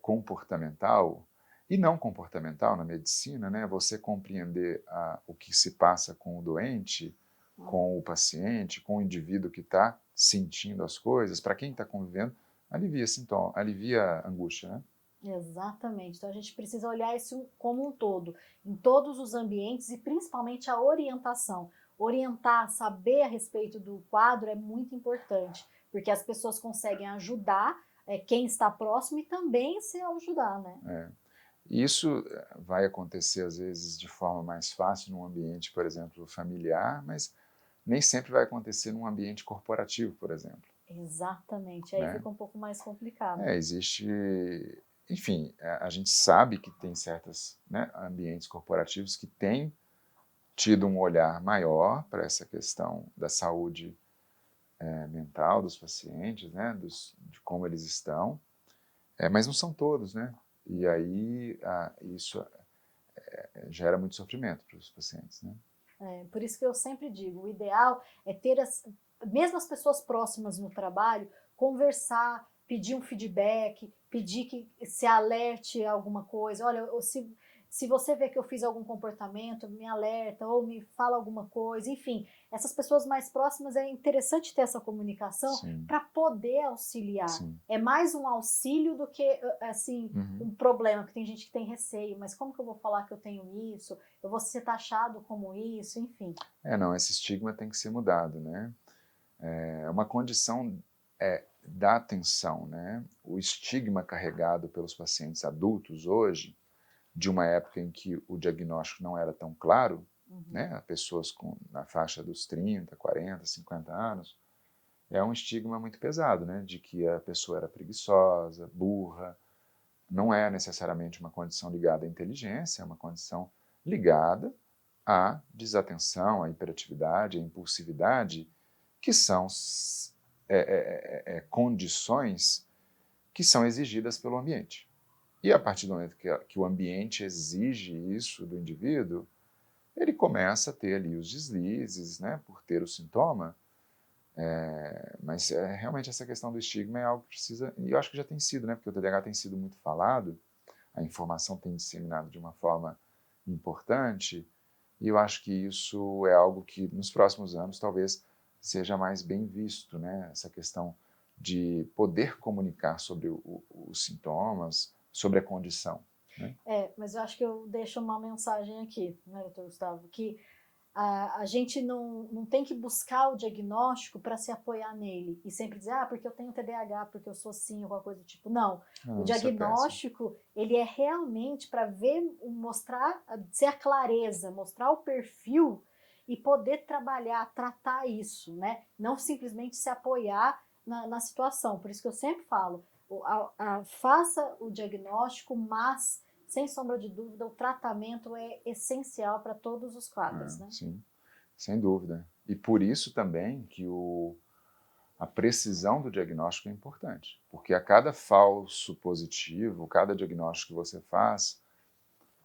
comportamental e não comportamental na medicina, né? Você compreender o que se passa com o doente, com o paciente, com o indivíduo que está sentindo as coisas, para quem está convivendo, alivia sintoma, alivia a angústia, né? Exatamente. Então a gente precisa olhar isso como um todo, em todos os ambientes e principalmente a orientação. Orientar, saber a respeito do quadro é muito importante, porque as pessoas conseguem ajudar quem está próximo e também se ajudar, né? É. E isso vai acontecer, às vezes, de forma mais fácil num ambiente, por exemplo, familiar, mas nem sempre vai acontecer num ambiente corporativo, por exemplo, Exatamente. Aí né? fica um pouco mais complicado. Existe, enfim, a gente sabe que tem certos, né, ambientes corporativos que têm tido um olhar maior para essa questão da saúde mental dos pacientes, né, de como eles estão, mas não são todos, né? E aí isso gera muito sofrimento para os pacientes, né? Por isso que eu sempre digo, o ideal é ter mesmo as pessoas próximas no trabalho, conversar, pedir um feedback, pedir que se alerte a alguma coisa. Olha, se você vê que eu fiz algum comportamento, me alerta ou me fala alguma coisa. Enfim, essas pessoas mais próximas é interessante ter essa comunicação Sim, para poder auxiliar. sim. É mais um auxílio do que assim Uhum. um problema, que tem gente que tem receio, mas como que eu vou falar que eu tenho isso? Eu vou ser taxado como isso, enfim. Não, esse estigma tem que ser mudado, né? É uma condição da atenção, né? O estigma carregado pelos pacientes adultos hoje, de uma época em que o diagnóstico não era tão claro, né? Pessoas na faixa dos 30, 40, 50 anos, é um estigma muito pesado, né? De que a pessoa era preguiçosa, burra. Não é necessariamente uma condição ligada à inteligência, é uma condição ligada à desatenção, à hiperatividade, à impulsividade, que são condições que são exigidas pelo ambiente. E a partir do momento que o ambiente exige isso do indivíduo, ele começa a ter ali os deslizes, né, por ter o sintoma, mas realmente essa questão do estigma é algo que precisa, e eu acho que já tem sido, né, porque o TDAH tem sido muito falado, a informação tem disseminado de uma forma importante, e eu acho que isso é algo que nos próximos anos talvez seja mais bem visto, né? Essa questão de poder comunicar sobre os sintomas, sobre a condição. Né? Mas eu acho que eu deixo uma mensagem aqui, né, doutor Gustavo, que a gente não tem que buscar o diagnóstico para se apoiar nele e sempre dizer, porque eu tenho TDAH, porque eu sou assim, ou alguma coisa do tipo. Não, o Não, isso é péssimo. diagnóstico, ele é realmente para ver, mostrar, ser a clareza, mostrar o perfil e poder trabalhar, tratar isso, né? Não simplesmente se apoiar na situação. Por isso que eu sempre falo, faça o diagnóstico, mas sem sombra de dúvida, o tratamento é essencial para todos os quadros, né? Sim, sem dúvida. E por isso também que a precisão do diagnóstico é importante, porque a cada falso positivo, cada diagnóstico que você faz,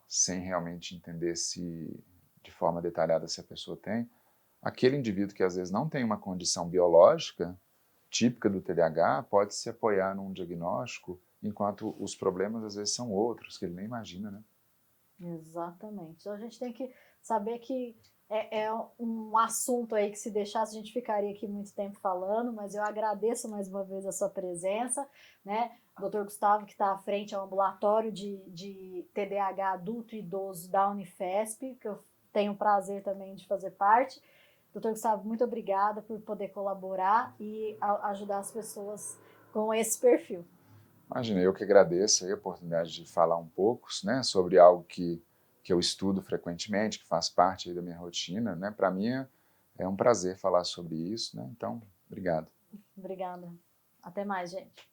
sem realmente entender se de forma detalhada se a pessoa tem, aquele indivíduo que às vezes não tem uma condição biológica típica do TDAH pode se apoiar num diagnóstico, enquanto os problemas às vezes são outros, que ele nem imagina, né? Exatamente. Então a gente tem que saber que é um assunto aí que se deixasse a gente ficaria aqui muito tempo falando, mas eu agradeço mais uma vez a sua presença, né? O Dr. Gustavo, que está à frente ao ambulatório de TDAH adulto e idoso da Unifesp, que eu tenho o prazer também de fazer parte. Doutor Gustavo, muito obrigada por poder colaborar e ajudar as pessoas com esse perfil. Imagina, eu que agradeço a oportunidade de falar um pouco, né, sobre algo que eu estudo frequentemente, que faz parte da minha rotina, né? Para mim é um prazer falar sobre isso, né? Então, obrigado. Obrigada. Até mais, gente.